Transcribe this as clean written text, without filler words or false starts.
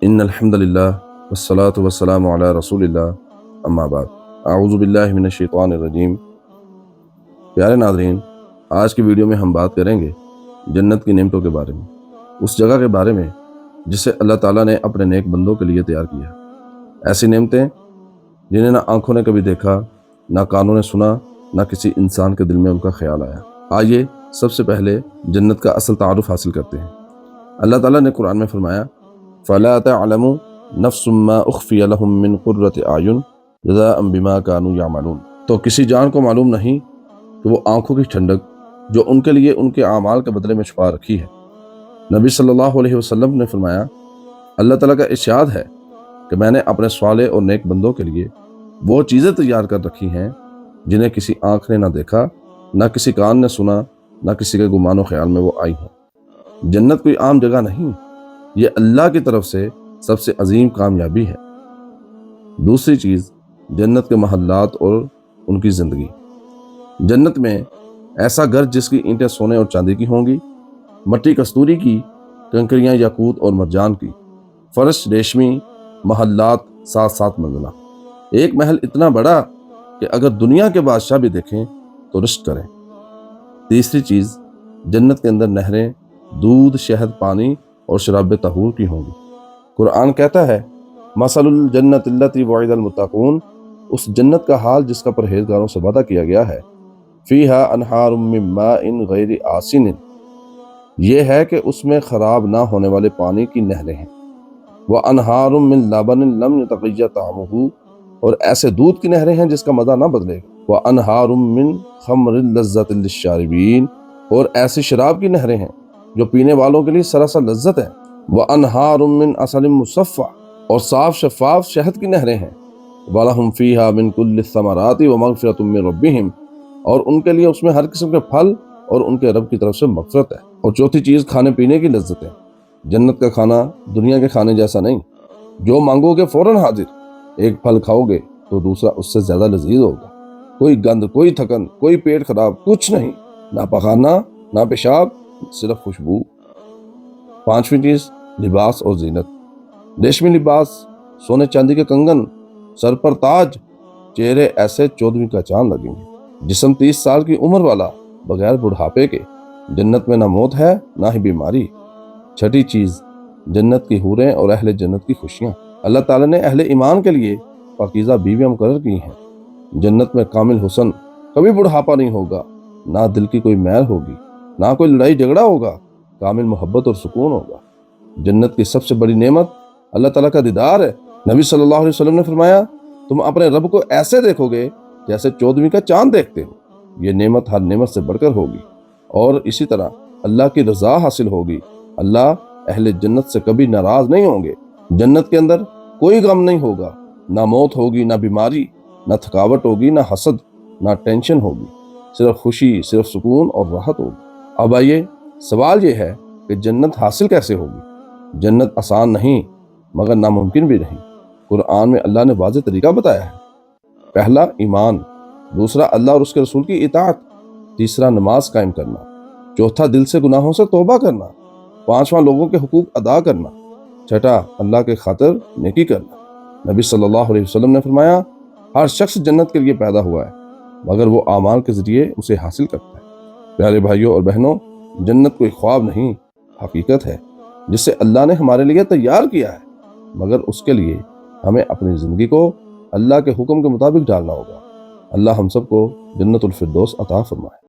ان الحمد للہ والصلاة والسلام علی رسول اللہ اما بعد اعوذ باللہ من الشیطان الرجیم۔ پیارے ناظرین، آج کی ویڈیو میں ہم بات کریں گے جنت کی نعمتوں کے بارے میں، اس جگہ کے بارے میں جسے اللہ تعالیٰ نے اپنے نیک بندوں کے لیے تیار کیا۔ ایسی نعمتیں جنہیں نہ آنکھوں نے کبھی دیکھا، نہ کانوں نے سنا، نہ کسی انسان کے دل میں ان کا خیال آیا۔ آئیے سب سے پہلے جنت کا اصل تعارف حاصل کرتے ہیں۔ اللہ تعالیٰ نے قرآن میں فرمایا فَلَا تَعْلَمُ نَفْسٌ مَّا أُخْفِيَ لَهُم مِّن قُرَّةِ أَعْيُنٍ جَزَاءً بِمَا كَانُوا يَعْمَلُونَ۔ تو کسی جان کو معلوم نہیں کہ وہ آنکھوں کی ٹھنڈک جو ان کے لیے ان کے اعمال کے بدلے میں چھپا رکھی ہے۔ نبی صلی اللہ علیہ وسلم نے فرمایا اللہ تعالیٰ کا ارشاد ہے کہ میں نے اپنے صالح اور نیک بندوں کے لیے وہ چیزیں تیار کر رکھی ہیں جنہیں کسی آنکھ نے نہ دیکھا، نہ کسی کان نے سنا، نہ کسی کے گمان و خیال میں وہ آئی ہیں۔ جنت کوئی عام جگہ نہیں، یہ اللہ کی طرف سے سب سے عظیم کامیابی ہے۔ دوسری چیز، جنت کے محلات اور ان کی زندگی۔ جنت میں ایسا گھر جس کی اینٹیں سونے اور چاندی کی ہوں گی، مٹی کستوری کی، کنکریاں یاقوت اور مرجان کی، فرش ریشمی، محلات 7 منزلہ۔ ایک محل اتنا بڑا کہ اگر دنیا کے بادشاہ بھی دیکھیں تو رشک کریں۔ تیسری چیز، جنت کے اندر نہریں دودھ، شہد، پانی اور شراب طہور کی ہوں گی۔ قرآن کہتا ہے مثل الجنت التی وعد المتقون، اس جنت کا حال جس کا پرہیزگاروں سے وعدہ کیا گیا ہے، فیہا انہار من ماء غیر آسن، یہ ہے کہ اس میں خراب نہ ہونے والے پانی کی نہریں ہیں، وانہار من لبن لم یتغیر طعمہ، اور ایسے دودھ کی نہریں ہیں جس کا مزہ نہ بدلے گا، وانہار من خمر لذۃ للشاربین، اور ایسی شراب کی نہریں ہیں جو پینے والوں کے لیے سراسر لذت ہے، وانہار من عسل مصفی، اور صاف شفاف شہد کی نہریں ہیں، ولہم فیہا من کل الثمرات ومغفرۃ من ربہم، اور ان کے لیے اس میں ہر قسم کے پھل اور ان کے رب کی طرف سے مغفرت ہے۔ اور چوتھی چیز، کھانے پینے کی لذت ہے۔ جنت کا کھانا دنیا کے کھانے جیسا نہیں، جو مانگو گے فوراً حاضر، ایک پھل کھاؤ گے تو دوسرا اس سے زیادہ لذیذ ہوگا، کوئی گند، کوئی تھکن، کوئی پیٹ خراب، کچھ نہیں، نہ پخانا نہ پیشاب، صرف خوشبو۔ پانچویں چیز، لباس اور زینت۔ ریشمی لباس، سونے چاندی کے کنگن، سر پر تاج، چہرے ایسے 14ویں کا چاند لگیں گے، جسم 30 سال کی عمر والا بغیر بڑھاپے کے۔ جنت میں نہ موت ہے نہ ہی بیماری۔ چھٹی چیز، جنت کی حوریں اور اہل جنت کی خوشیاں۔ اللہ تعالیٰ نے اہل ایمان کے لیے پاکیزہ بیویاں مقرر کی ہیں۔ جنت میں کامل حسن، کبھی بڑھاپا نہیں ہوگا، نہ دل کی کوئی میل ہوگی، نہ کوئی لڑائی جھگڑا ہوگا، کامل محبت اور سکون ہوگا۔ جنت کی سب سے بڑی نعمت اللہ تعالیٰ کا دیدار ہے۔ نبی صلی اللہ علیہ وسلم نے فرمایا تم اپنے رب کو ایسے دیکھو گے جیسے 14ویں کا چاند دیکھتے ہو۔ یہ نعمت ہر نعمت سے بڑھ کر ہوگی، اور اسی طرح اللہ کی رضا حاصل ہوگی۔ اللہ اہل جنت سے کبھی ناراض نہیں ہوں گے۔ جنت کے اندر کوئی غم نہیں ہوگا، نہ موت ہوگی، نہ بیماری، نہ تھکاوٹ ہوگی، نہ حسد، نہ ٹینشن ہوگی، صرف خوشی، صرف سکون اور راحت ہوگی۔ اب آئیے، سوال یہ ہے کہ جنت حاصل کیسے ہوگی؟ جنت آسان نہیں مگر ناممکن بھی نہیں۔ قرآن میں اللہ نے واضح طریقہ بتایا ہے۔ پہلا، ایمان۔ دوسرا، اللہ اور اس کے رسول کی اطاعت۔ تیسرا، نماز قائم کرنا۔ چوتھا، دل سے گناہوں سے توبہ کرنا۔ پانچواں، لوگوں کے حقوق ادا کرنا۔ چھٹا، اللہ کے خاطر نیکی کرنا۔ نبی صلی اللہ علیہ وسلم نے فرمایا ہر شخص جنت کے لیے پیدا ہوا ہے مگر وہ اعمال کے ذریعے اسے حاصل کرتا ہے۔ پیارے بھائیوں اور بہنوں، جنت کوئی خواب نہیں، حقیقت ہے جسے اللہ نے ہمارے لیے تیار کیا ہے، مگر اس کے لیے ہمیں اپنی زندگی کو اللہ کے حکم کے مطابق ڈالنا ہوگا۔ اللہ ہم سب کو جنت الفردوس عطا فرمائے۔